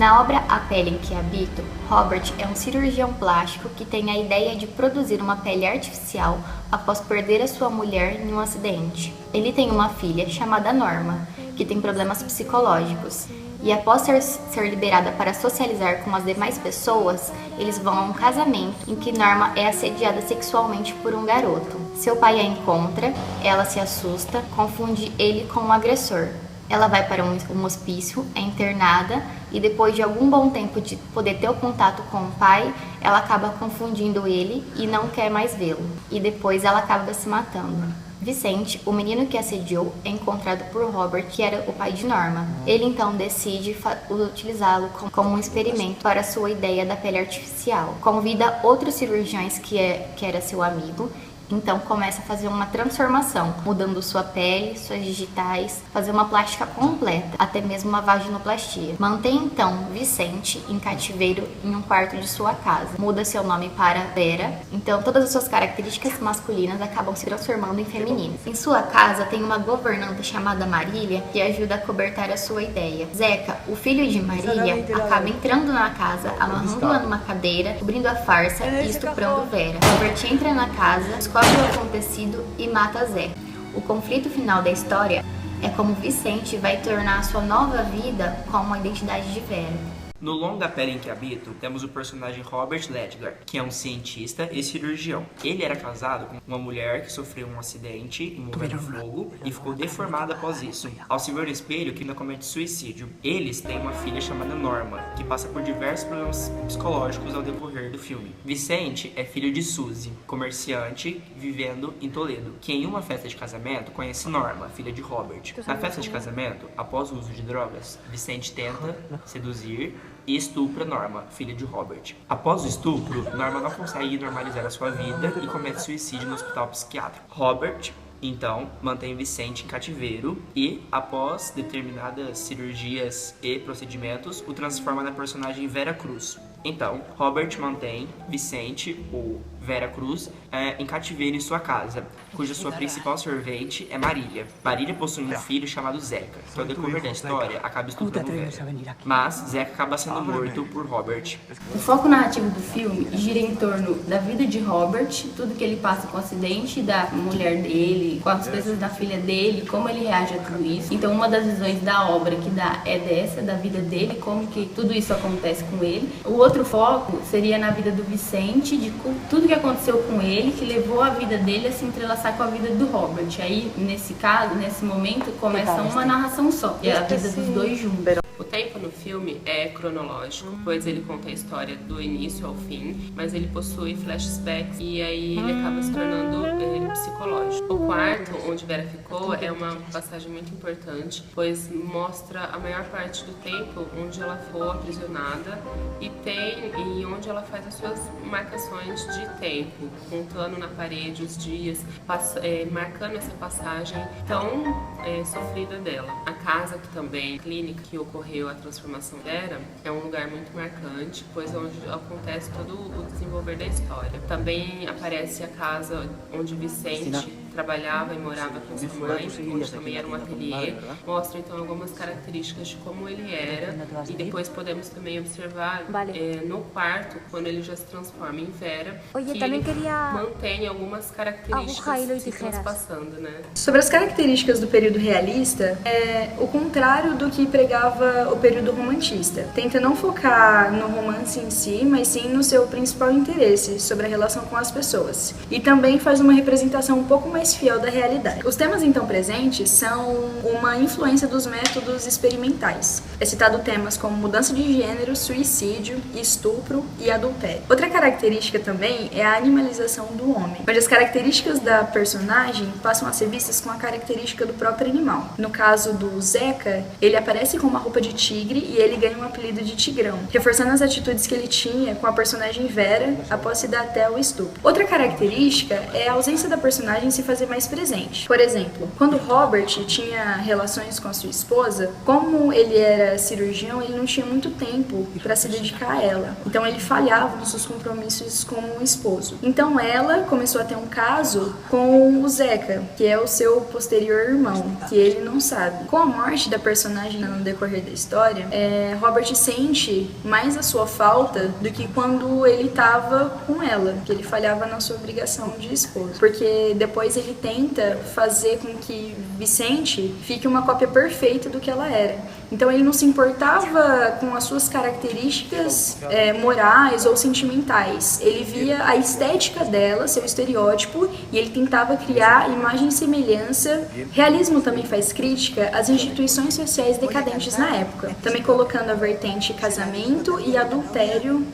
Na obra A Pele em que Habito, Robert é um cirurgião plástico que tem a ideia de produzir uma pele artificial após perder a sua mulher em um acidente. Ele tem uma filha chamada Norma, que tem problemas psicológicos, e após ser liberada para socializar com as demais pessoas, eles vão a um casamento em que Norma é assediada sexualmente por um garoto. Seu pai a encontra, ela se assusta, confunde ele com um agressor. Ela vai para um hospício, é internada e depois de algum bom tempo de poder ter o contato com o pai, ela acaba confundindo ele e não quer mais vê-lo. E depois ela acaba se matando. Vicente, o menino que assediou, é encontrado por Robert, que era o pai de Norma. Ele então decide utilizá-lo como um experimento para sua ideia da pele artificial. Convida outros cirurgiões que era seu amigo. Então começa a fazer uma transformação, mudando sua pele, suas digitais, fazer uma plástica completa, até mesmo uma vaginoplastia. Mantém então Vicente em cativeiro em um quarto de sua casa. Muda seu nome para Vera, então todas as suas características masculinas acabam se transformando em femininas. Em sua casa tem uma governanta chamada Marília que ajuda a cobertar a sua ideia. Zeca, o filho de Marília, acaba entrando na casa, amarrando-a numa cadeira, cobrindo a farsa e estuprando Vera. Robert entra na casa, descobre o acontecido e mata Zeca. O conflito final da história é como Vicente vai tornar a sua nova vida com a identidade de Vera. No longa Pele em que Habito, temos o personagem Robert Ledgar, que é um cientista e cirurgião. Ele era casado com uma mulher que sofreu um acidente envolvendo fogo e ficou deformada após isso. Ao se ver no espelho, que ainda comete suicídio. Eles têm uma filha chamada Norma, que passa por diversos problemas psicológicos ao decorrer do filme. Vicente é filho de Suzy, comerciante vivendo em Toledo, que em uma festa de casamento conhece Norma, filha de Robert. Na festa de casamento, após o uso de drogas, Vicente tenta seduzir e estupra Norma, filha de Robert. Após o estupro, Norma não consegue normalizar a sua vida e comete suicídio no hospital psiquiátrico. Robert, então, mantém Vicente em cativeiro e, após determinadas cirurgias e procedimentos, o transforma na personagem Vera Cruz. Então, Robert mantém Vicente, ou Vera Cruz, em cativeiro em sua casa, cuja sua principal servente é Marília. Marília possui um filho chamado Zeca, que ao decorrer da história acaba estuprando Vera. Mas Zeca acaba sendo morto por Robert. O foco narrativo do filme gira em torno da vida de Robert, tudo que ele passa com o acidente da mulher dele, com as coisas da filha dele, como ele reage a tudo isso. Então uma das visões da obra que dá é dessa, da vida dele, como que tudo isso acontece com ele. O outro foco seria na vida do Vicente, de tudo que aconteceu com ele, que levou a vida dele a se entrelaçar com a vida do Robert. Aí, nesse caso, nesse momento, começa uma narração só, que é a vida dos dois juntos. O tempo no filme é cronológico, pois ele conta a história do início ao fim, mas ele possui flashbacks e aí ele acaba se tornando psicológico. O quarto, onde Vera ficou, é uma passagem muito importante, pois mostra a maior parte do tempo onde ela foi aprisionada e onde ela faz as suas marcações de tempo, contando na parede os dias, marcando essa passagem tão sofrida dela. A casa que também, clínica que ocorreu a transformação dela, é um lugar muito marcante, pois é onde acontece todo o desenvolver da história. Também aparece a casa onde Vicente trabalhava e morava com sua mãe, onde também era um ateliê. Mostra então algumas características de como ele era e depois podemos também observar no quarto, quando ele já se transforma em Vera, que ele mantém algumas características se transpassando, né? Sobre as características do período realista, é o contrário do que pregava o período romantista. Tenta não focar no romance em si, mas sim no seu principal interesse, sobre a relação com as pessoas. E também faz uma representação um pouco mais fiel da realidade. Os temas então presentes são uma influência dos métodos experimentais. É citado temas como mudança de gênero, suicídio, estupro e adultério. Outra característica também é a animalização do homem, onde as características da personagem passam a ser vistas com a característica do próprio animal. No caso do Zeca, ele aparece com uma roupa de tigre e ele ganha um apelido de Tigrão, reforçando as atitudes que ele tinha com a personagem Vera após se dar até ao estupro. Outra característica é a ausência da personagem se fazer fazer mais presente. Por exemplo, quando Robert tinha relações com a sua esposa, como ele era cirurgião, ele não tinha muito tempo para se dedicar a ela. Então ele falhava nos seus compromissos como esposo. Então ela começou a ter um caso com o Zeca, que é o seu posterior irmão, que ele não sabe. Com a morte da personagem no decorrer da história, Robert sente mais a sua falta do que quando ele estava com ela, que ele falhava na sua obrigação de esposo. Porque depois ele tenta fazer com que Vicente fique uma cópia perfeita do que ela era. Então ele não se importava com as suas características morais ou sentimentais. Ele via a estética dela, seu estereótipo, e ele tentava criar imagem e semelhança. Realismo também faz crítica às instituições sociais decadentes na época, também colocando a vertente casamento e adultério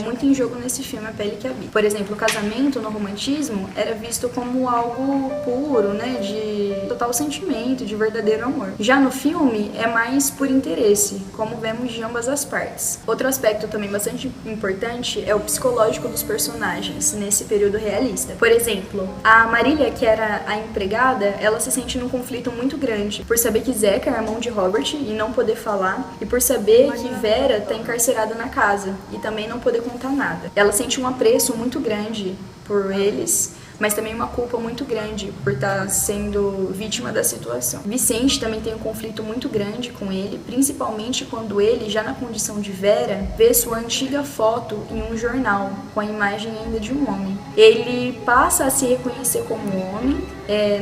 muito em jogo nesse filme A Pele que Habita. Por exemplo, o casamento no romantismo era visto como algo puro, né, de total sentimento, de verdadeiro amor. Já no filme é mais por interesse, como vemos de ambas as partes. Outro aspecto também bastante importante é o psicológico dos personagens nesse período realista. Por exemplo, a Marília, que era a empregada, ela se sente num conflito muito grande por saber que Zeca é irmão de Robert e não poder falar, e por saber que Vera está encarcerada na casa e também não poder contar nada. Ela sente um apreço muito grande por eles, mas também uma culpa muito grande por estar sendo vítima da situação. Vicente também tem um conflito muito grande com ele, principalmente quando ele, já na condição de Vera, vê sua antiga foto em um jornal, com a imagem ainda de um homem. Ele passa a se reconhecer como homem,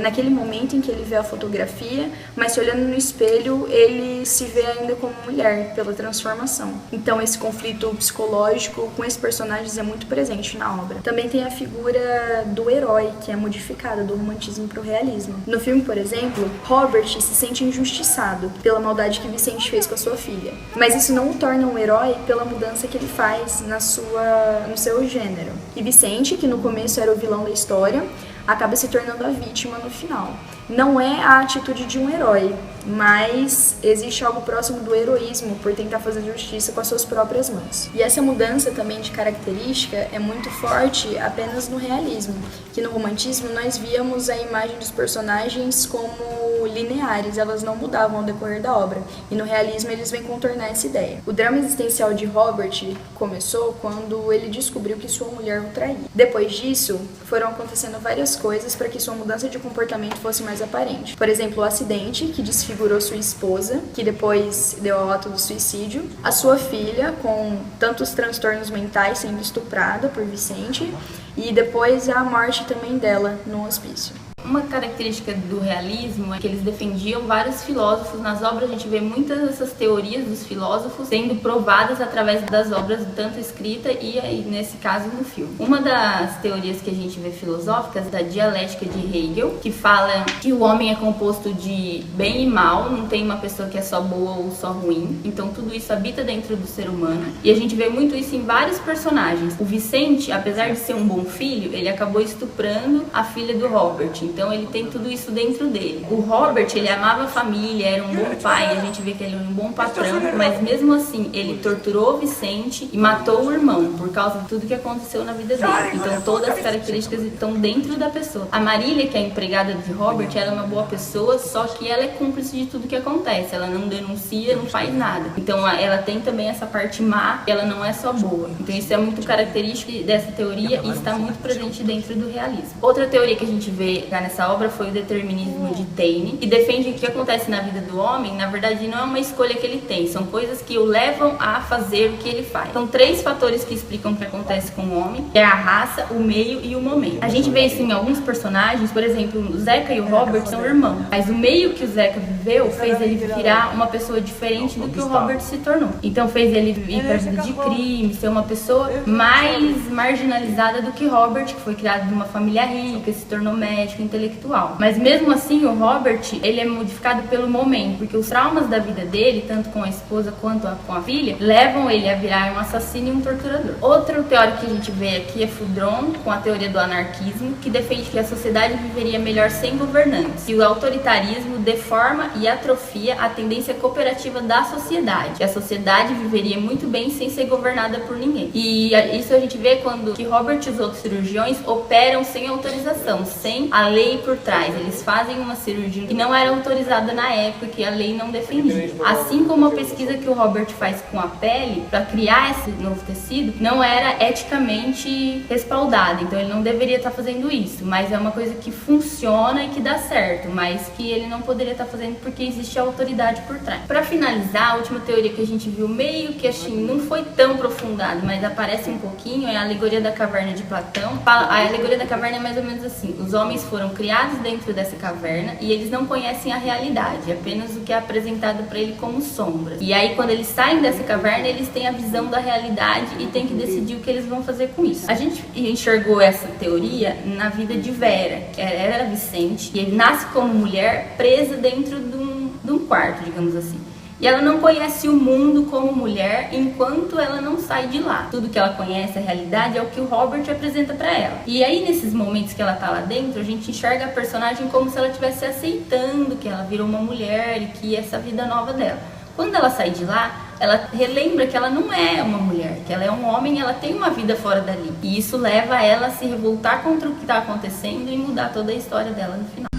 naquele momento em que ele vê a fotografia, mas se olhando no espelho, ele se vê ainda como mulher, pela transformação. Então esse conflito psicológico com esses personagens é muito presente na obra. Também tem a figura do herói, que é modificada do romantismo para o realismo. No filme, por exemplo, Robert se sente injustiçado pela maldade que Vicente fez com a sua filha. Mas isso não o torna um herói pela mudança que ele faz no seu gênero. E Vicente, que no começo era o vilão da história, acaba se tornando a vítima no final. Não é a atitude de um herói, mas existe algo próximo do heroísmo por tentar fazer justiça com as suas próprias mãos. E essa mudança também de característica é muito forte apenas no realismo, que no romantismo nós víamos a imagem dos personagens como lineares, elas não mudavam ao decorrer da obra, e no realismo eles vêm contornar essa ideia. O drama existencial de Robert começou quando ele descobriu que sua mulher o traía. Depois disso, foram acontecendo várias coisas para que sua mudança de comportamento fosse mais aparente. Por exemplo, o acidente que desfigurou sua esposa, que depois deu ao ato do suicídio, a sua filha com tantos transtornos mentais sendo estuprada por Vicente, e depois a morte também dela no hospício. Uma característica do realismo é que eles defendiam vários filósofos. Nas obras a gente vê muitas dessas teorias dos filósofos sendo provadas através das obras, tanto escrita e aí, nesse caso, no filme. Uma das teorias que a gente vê filosóficas é da dialética de Hegel, que fala que o homem é composto de bem e mal, não tem uma pessoa que é só boa ou só ruim. Então tudo isso habita dentro do ser humano. E a gente vê muito isso em vários personagens. O Vicente, apesar de ser um bom filho, ele acabou estuprando a filha do Robert. Então ele tem tudo isso dentro dele. O Robert, ele amava a família, era um bom pai, a gente vê que ele é um bom patrão, mas mesmo assim, ele torturou o Vicente e matou o irmão, por causa de tudo que aconteceu na vida dele. Então todas as características estão dentro da pessoa. A Marília, que é a empregada de Robert, ela é uma boa pessoa, só que ela é cúmplice de tudo que acontece. Ela não denuncia, não faz nada. Então ela tem também essa parte má, ela não é só boa. Então isso é muito característico dessa teoria e está muito presente dentro do realismo. Outra teoria que a gente vê nessa obra foi o determinismo de Taine, que defende que o que acontece na vida do homem, na verdade, não é uma escolha que ele tem, são coisas que o levam a fazer o que ele faz. São 3 fatores que explicam o que acontece com o homem, que é a raça, o meio e o momento. A gente vê isso em alguns personagens, por exemplo, o Zeca e o Robert são irmãos, mas o meio que o Zeca viveu fez ele virar uma pessoa diferente do que o Robert se tornou. Então fez ele ir pra vida de crime, ser uma pessoa mais marginalizada do que Robert, que foi criado de uma família rica, se tornou médico, intelectual. Mas mesmo assim, o Robert, ele é modificado pelo momento, porque os traumas da vida dele, tanto com a esposa quanto com a filha, levam ele a virar um assassino e um torturador. Outro teórico que a gente vê aqui é Foudron, com a teoria do anarquismo, que defende que a sociedade viveria melhor sem governantes, e o autoritarismo deforma e atrofia a tendência cooperativa da sociedade, que a sociedade viveria muito bem sem ser governada por ninguém. E isso a gente vê quando que Robert e os outros cirurgiões operam sem autorização, sem a lei lei por trás. Eles fazem uma cirurgia que não era autorizada na época, que a lei não defendia. Assim como a pesquisa que o Robert faz com a pele para criar esse novo tecido não era eticamente respaldada, então ele não deveria estar fazendo isso, mas é uma coisa que funciona e que dá certo, mas que ele não poderia estar fazendo porque existe a autoridade por trás. Para finalizar, a última teoria que a gente viu meio que assim, não foi tão aprofundado, mas aparece um pouquinho, é a alegoria da caverna de Platão. A alegoria da caverna é mais ou menos assim: os homens foram criados dentro dessa caverna e eles não conhecem a realidade, apenas o que é apresentado para ele como sombras. E aí quando eles saem dessa caverna, eles têm a visão da realidade e têm que decidir o que eles vão fazer com isso. A gente enxergou essa teoria na vida de Vera, que era Vicente, e ele nasce como mulher presa dentro de um quarto, digamos assim. E ela não conhece o mundo como mulher enquanto ela não sai de lá. Tudo que ela conhece, a realidade, é o que o Robert apresenta pra ela. E aí, nesses momentos que ela tá lá dentro, a gente enxerga a personagem como se ela estivesse aceitando que ela virou uma mulher e que essa vida nova dela. Quando ela sai de lá, ela relembra que ela não é uma mulher, que ela é um homem e ela tem uma vida fora dali. E isso leva ela a se revoltar contra o que tá acontecendo e mudar toda a história dela no final.